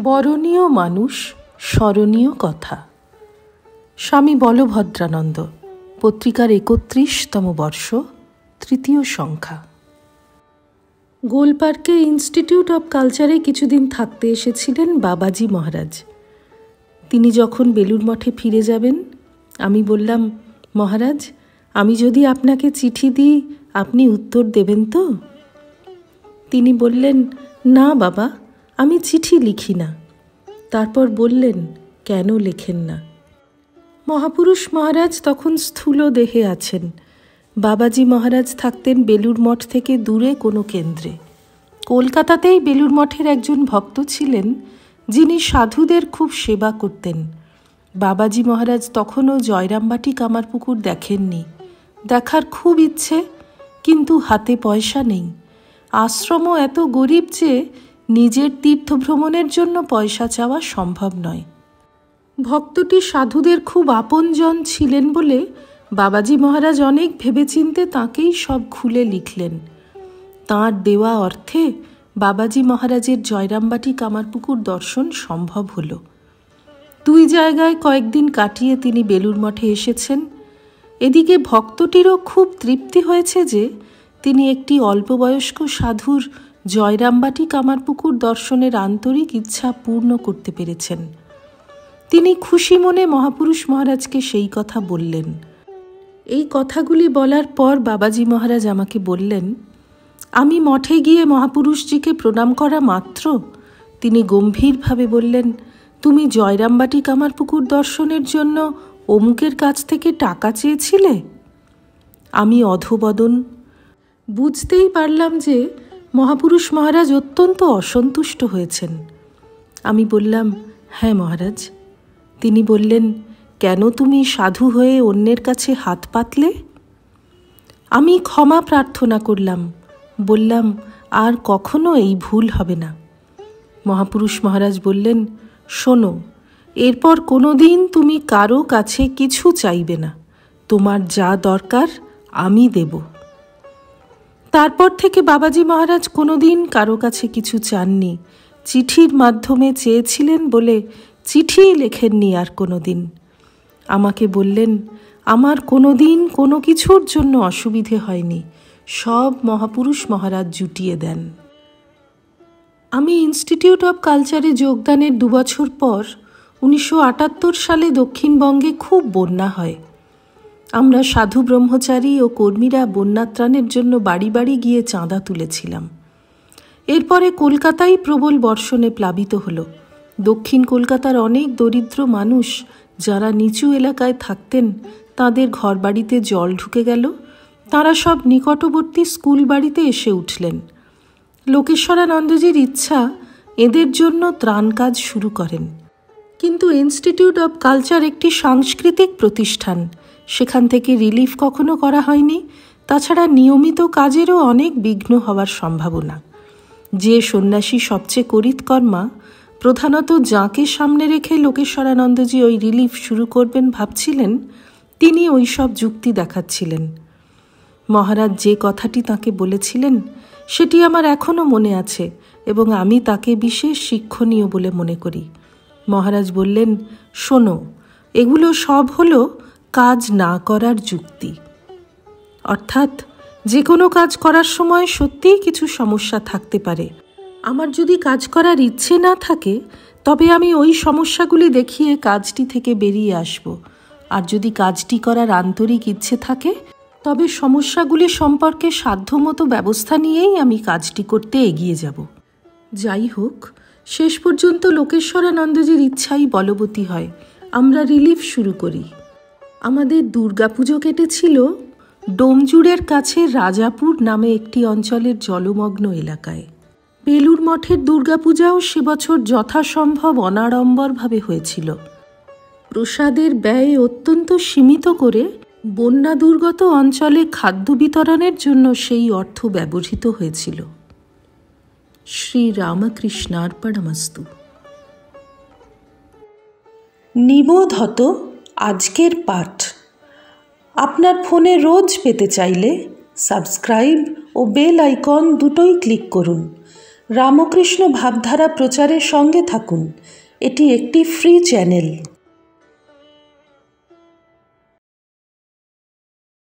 বরণীয় মানুষ, স্মরণীয় কথা। স্বামী বলভদ্রানন্দ, পত্রিকার 31তম বর্ষ, 3য় সংখ্যা। গোলপার্কে ইনস্টিটিউট অব কালচারে কিছুদিন থাকতে এসেছিলেন বাবাজি মহারাজ। তিনি যখন বেলুড় মঠে ফিরে যাবেন, আমি বললাম, মহারাজ, আমি যদি আপনাকে চিঠি দিই, আপনি উত্তর দেবেন তো? তিনি বললেন, না বাবা, আমি চিঠি লিখি না। তারপর বললেন, কেন লেখেন না? মহাপুরুষ মহারাজ তখন স্থূল দেহে আছেন। বাবাজি মহারাজ থাকতেন বেলুড় মঠ থেকে দূরে কোনো কেন্দ্রে। কলকাতাতেই বেলুড় মঠের একজন ভক্ত ছিলেন, যিনি সাধুদের খুব সেবা করতেন। বাবাজি মহারাজ তখনও জয়রামবাটি কামারপুকুর দেখেননি। দেখার খুব ইচ্ছে, কিন্তু হাতে পয়সা নেই। আশ্রমও এত গরিব যে নিজের তীর্থভ্রমণের জন্য পয়সা চাওয়া সম্ভব নয়। ভক্তটি সাধুদের খুব আপনজন ছিলেন বলে বাবাজি মহারাজ অনেক ভেবেচিন্তে তাঁকেই সব খুলে লিখলেন। তাঁর দেওয়া অর্থে বাবাজি মহারাজের জয়রামবাটি কামারপুকুর দর্শন সম্ভব হল। 2 জায়গায় কয়েকদিন কাটিয়ে তিনি বেলুড় মঠে এসেছেন। এদিকে ভক্তটিরও খুব তৃপ্তি হয়েছে যে তিনি একটি অল্পবয়স্ক সাধুর জয়রামবাটি কামারপুকুর দর্শনের আন্তরিক ইচ্ছা পূর্ণ করতে পেরেছেন। তিনি খুশি মনে মহাপুরুষ মহারাজকে সেই কথা বললেন। এই কথাগুলি বলার পর বাবাজি মহারাজ আমাকে বললেন, আমি মঠে গিয়ে মহাপুরুষজিকে প্রণাম করা মাত্র তিনি গম্ভীরভাবে বললেন, তুমি জয়রামবাটি কামারপুকুর দর্শনের জন্য অমুকের কাছ থেকে টাকা চেয়েছিলে? আমি অধোবদন। বুঝতেই পারলাম যে মহাপুরুষ মহারাজ অত্যন্ত অসন্তুষ্ট হয়েছেন। আমি বললাম, হ্যাঁ মহারাজ। তিনি বললেন, কেন তুমি সাধু হয়ে অন্যের কাছে হাত পাতলে? আমি ক্ষমা প্রার্থনা করলাম, বললাম, আর কখনো এই ভুল হবে না। মহাপুরুষ মহারাজ বললেন, শোনো, এরপর কোনো দিন তুমি কারো কাছে কিছু চাইবে না। তোমার যা দরকার আমি দেব। তারপর থেকে বাবাজি মহারাজ কোনো দিন কারো কাছে কিছু চাননি। চিঠির মাধ্যমে চেয়েছিলেন বলে চিঠিই লেখেননি আর কোনো দিন। আমাকে বললেন, আমার কোনো দিন কোনো কিছুর জন্য অসুবিধে হয়নি, সব মহাপুরুষ মহারাজ জুটিয়ে দেন। আমি ইনস্টিটিউট অব কালচারে যোগদানের 2 বছর পর 1978 সালে দক্ষিণবঙ্গে খুব বন্যা হয়। আমরা সাধু ব্রহ্মচারী ও কর্মীরা বন্যাত্রাণের জন্য বাড়ি বাড়ি গিয়ে চাঁদা তুলেছিলাম। এরপরে কলকাতায় প্রবল বর্ষণে প্লাবিত হলো। দক্ষিণ কলকাতার অনেক দরিদ্র মানুষ যারা নিচু এলাকায় থাকতেন, তাদের ঘরবাড়িতে জল ঢুকে গেল। তারা সব নিকটবর্তী স্কুল বাড়িতে এসে উঠলেন। লোকেশ্বরানন্দজির ইচ্ছা এদের জন্য ত্রাণ কাজ শুরু করেন। কিন্তু ইনস্টিটিউট অব কালচার একটি সাংস্কৃতিক প্রতিষ্ঠান, সেখান থেকে রিলিফ কখনো করা হয়নি। তাছাড়া নিয়মিত কাজেরও অনেক বিঘ্ন হওয়ার সম্ভাবনা। যে সন্ন্যাসী সবচেয়ে করিতকর্মা, প্রধানত যাঁকে সামনে রেখে লোকেশ্বরানন্দজি ওই রিলিফ শুরু করবেন ভাবছিলেন, তিনি ওই সব যুক্তি দেখাচ্ছিলেন। মহারাজ যে কথাটি তাঁকে বলেছিলেন সেটি আমার এখনও মনে আছে এবং আমি তাকে বিশেষ শিক্ষণীয় বলে মনে করি। মহারাজ বললেন, শোনো, এগুলো সব হলো কাজ না করার যুক্তি। অর্থাৎ যে কোনো কাজ করার সময় সত্যিই কিছু সমস্যা থাকতে পারে। আমার যদি কাজ করার ইচ্ছে না থাকে, তবে আমি ওই সমস্যাগুলি দেখিয়ে কাজটি থেকে বেরিয়ে আসব। আর যদি কাজটি করার আন্তরিক ইচ্ছে থাকে, তবে সমস্যাগুলি সম্পর্কে সাধ্যমতো ব্যবস্থা নিয়েই আমি কাজটি করতে এগিয়ে যাব। যাই হোক, শেষ পর্যন্ত লোকেশ্বরানন্দজির ইচ্ছাই বলবতী হয়। আমরা রিলিফ শুরু করি। আমাদের দুর্গাপুজো কেটেছিল ডোমজুড়ের কাছে রাজাপুর নামে একটি অঞ্চলের জলমগ্ন এলাকায়। বেলুড় মঠের দুর্গাপূজাও সে বছর যথাসম্ভব অনাড়ম্বরভাবে হয়েছিল। প্রসাদের ব্যয় অত্যন্ত সীমিত করে বন্যা দুর্গত অঞ্চলে খাদ্য বিতরণের জন্য সেই অর্থ ব্যবহৃত হয়েছিল। শ্রীরামকৃষ্ণার্পণমস্তু। নিবোধত আজকের পাঠ আপনার ফোনে রোজ পেতে চাইলে সাবস্ক্রাইব ও বেল আইকন দুটোই ক্লিক করুন। রামকৃষ্ণ ভাবধারা প্রচারের সঙ্গে থাকুন। এটি একটি ফ্রি চ্যানেল।